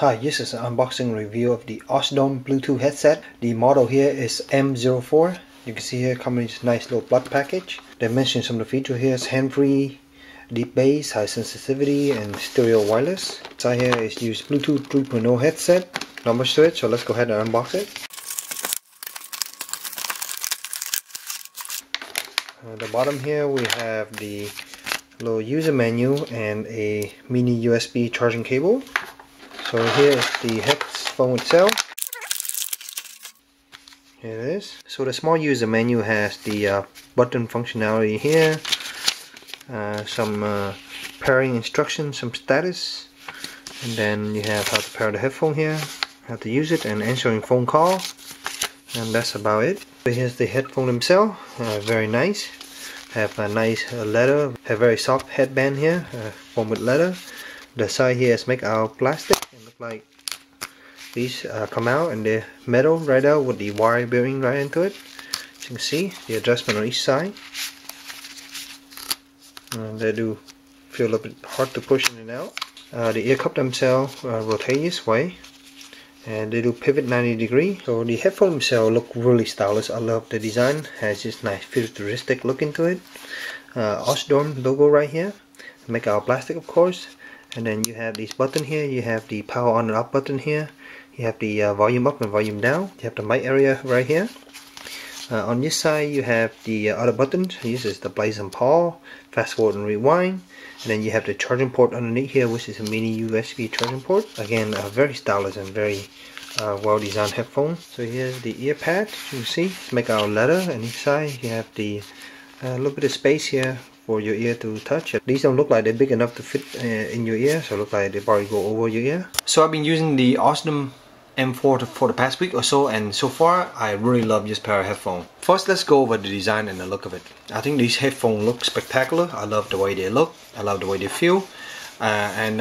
Hi, this is an unboxing review of the Ausdom Bluetooth headset. The model here is M04. You can see here coming in this nice little block package. They mentioned some of the features here is hand-free, deep bass, high sensitivity, and stereo wireless. Inside here is used Bluetooth 3.0 headset. Not much to it, so let's go ahead and unbox it. At the bottom here we have the little user menu and a mini USB charging cable. So here is the headphone itself. Here it is. So the small user menu has the button functionality here, some pairing instructions, some status, and then you have how to pair the headphone here, how to use it, and answering phone call, and that's about it. So here's the headphone themselves. Very nice. Have a nice leather, have very soft headband here, formed with leather. The side here is made out of plastic. It look like these come out, and the metal right out with the wire bearing right into it. As you can see, the adjustment on each side. They do feel a little bit hard to push in and out. The ear cup themselves rotate this way, and they do pivot 90 degrees. So the headphone themselves look really stylish. I love the design. Has this nice futuristic look into it. Ausdom logo right here, make out of plastic of course. And then you have these buttons here. You have the power on and off button here. You have the volume up and volume down. You have the mic area right here. On this side you have the other buttons. This is the blaze and pause, fast forward and rewind. And then you have the charging port underneath here, which is a mini USB charging port. Again, very stylish and very well designed headphone. So here's the ear pad. You can see it's made out of leather, and inside you have the little bit of space here for your ear to touch. These don't look like they're big enough to fit in your ear, so look like they probably go over your ear. So I've been using the Ausdom M04 for the past week or so, and so far I really love this pair of headphones. First, let's go over the design and the look of it. I think these headphones look spectacular. I love the way they look. I love the way they feel, and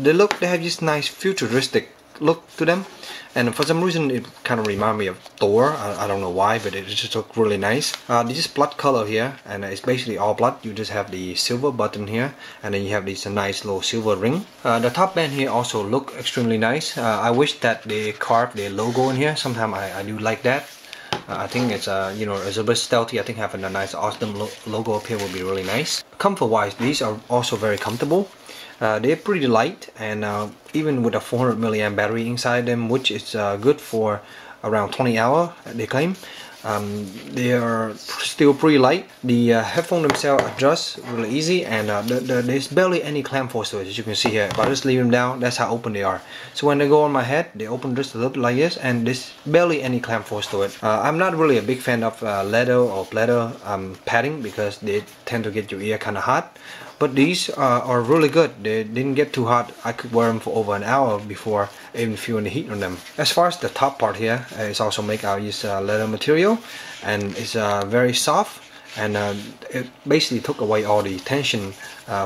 they have this nice futuristic look to them, and for some reason it kind of reminds me of Thor. I don't know why, but it just looks really nice. This is blood color here, and it's basically all blood. You just have the silver button here, and then you have this nice little silver ring. The top band here also look extremely nice. I wish that they carved their logo in here. Sometimes I do like that. I think it's you know, it's a bit stealthy. I think having a nice Ausdom logo up here would be really nice. Comfort wise, these are also very comfortable. They're pretty light, and even with a 400 milliamp battery inside them, which is good for around 20 hours, they claim. They are still pretty light. The headphones themselves adjust really easy, and there's barely any clamp force to it, as you can see here. If I just leave them down, that's how open they are. So when they go on my head, they open just a little bit like this, and there's barely any clamp force to it. I'm not really a big fan of leather or pleather padding, because they tend to get your ear kind of hot. But these are really good. They didn't get too hot. I could wear them for over an hour before even feeling the heat on them. As far as the top part here, it's also made out of this leather material, and it's very soft, and it basically took away all the tension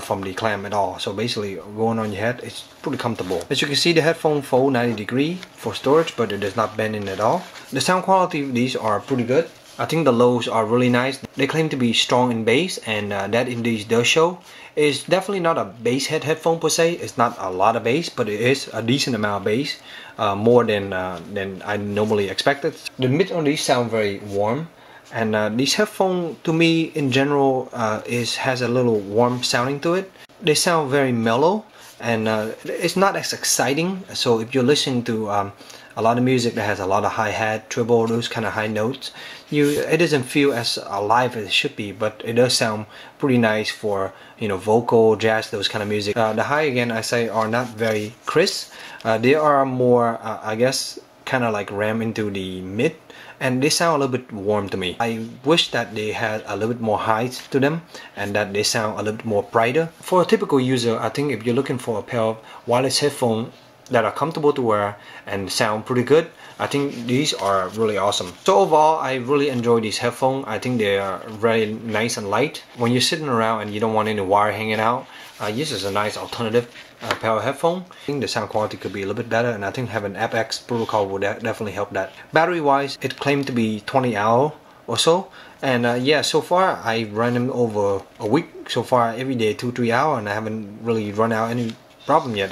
from the clamp at all. So basically going on your head, it's pretty comfortable. As you can see, the headphone fold 90 degrees for storage, but it does not bend in at all. The sound quality of these are pretty good. I think the lows are really nice. They claim to be strong in bass, and that indeed does show. It's definitely not a bass headphone per se. It's not a lot of bass, but it is a decent amount of bass, more than I normally expected. The mid on these sound very warm, and these headphones to me in general has a little warm sounding to it. They sound very mellow, and it's not as exciting. So if you're listening to a lot of music that has a lot of hi-hat, treble, those kind of high notes, it doesn't feel as alive as it should be, but it does sound pretty nice for, you know, vocal, jazz, those kind of music. The high, again, I say, are not very crisp. They are more, I guess, kind of like ram into the mid, and they sound a little bit warm to me. I wish that they had a little bit more height to them, and that they sound a little bit more brighter. For a typical user, I think if you're looking for a pair of wireless headphones that are comfortable to wear and sound pretty good, I think these are really awesome. So overall, I really enjoy these headphones. I think they are very nice and light. When you're sitting around and you don't want any wire hanging out, this is a nice alternative pair of headphones. I think the sound quality could be a little bit better, and I think having FX protocol would definitely help that. Battery wise, it claimed to be 20 hours or so, and yeah, so far I ran them over a week so far, every day 2-3 hours, and I haven't really run out any problem yet.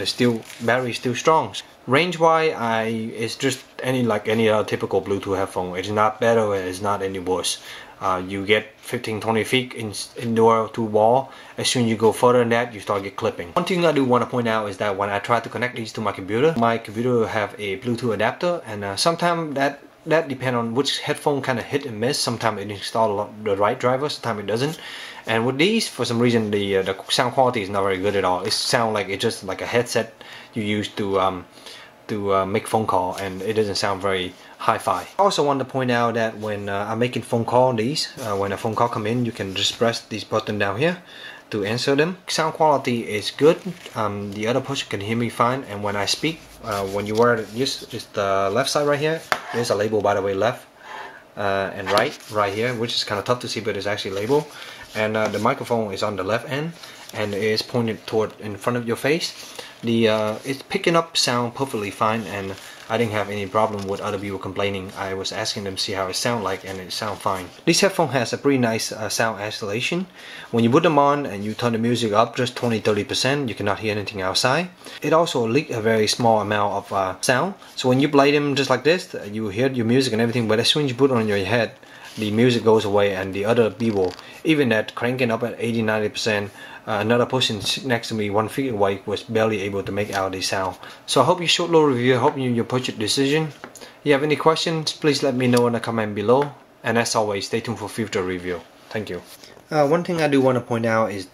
Battery is still strong. Range wise, it's just like any other typical Bluetooth headphone. It's not better, it's not any worse. You get 15-20 feet indoor to wall. As soon as you go further than that, you start get clipping. One thing I do want to point out is that when I try to connect these to my computer will have a Bluetooth adapter, and sometimes that depends on which headphone, kind of hit and miss. Sometimes it installs the right driver, sometimes it doesn't. And with these, for some reason, the sound quality is not very good at all. It sounds like it's just like a headset you use to make phone call, and it doesn't sound very hi-fi. I also want to point out that when I'm making phone call, when a phone call come in, you can just press this button down here to answer them. Sound quality is good. The other person can hear me fine, and when I speak, when you wear just the left side right here, there's a label, by the way, left and right here, which is kind of tough to see, but it's actually labeled. And the microphone is on the left end, and it is pointed toward in front of your face. It's picking up sound perfectly fine, and I didn't have any problem with other people complaining. I was asking them to see how it sound like, and it sound fine. This headphone has a pretty nice sound isolation. When you put them on and you turn the music up just 20-30%, you cannot hear anything outside. It also leaks a very small amount of sound. So when you play them just like this, you hear your music and everything, but as soon as you put it on your head, the music goes away, and the other people, even at cranking up at 80-90%, another person next to me 1 feet away was barely able to make out the sound. So I hope you short little review help you in your purchase decision. If you have any questions, please let me know in the comment below, and as always, stay tuned for future review. Thank you. One thing I do want to point out is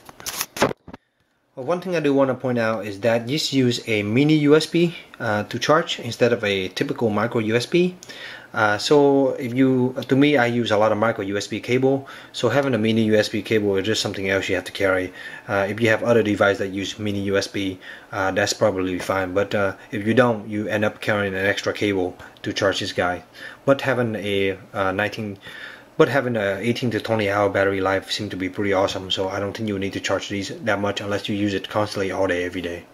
that just use a mini USB to charge instead of a typical micro USB. So to me, I use a lot of micro USB cable, so having a mini USB cable is just something else you have to carry. If you have other devices that use mini USB, that's probably fine, but if you don't, you end up carrying an extra cable to charge this guy. But having a 18 to 20 hour battery life seems to be pretty awesome, so I don't think you need to charge these that much unless you use it constantly all day every day.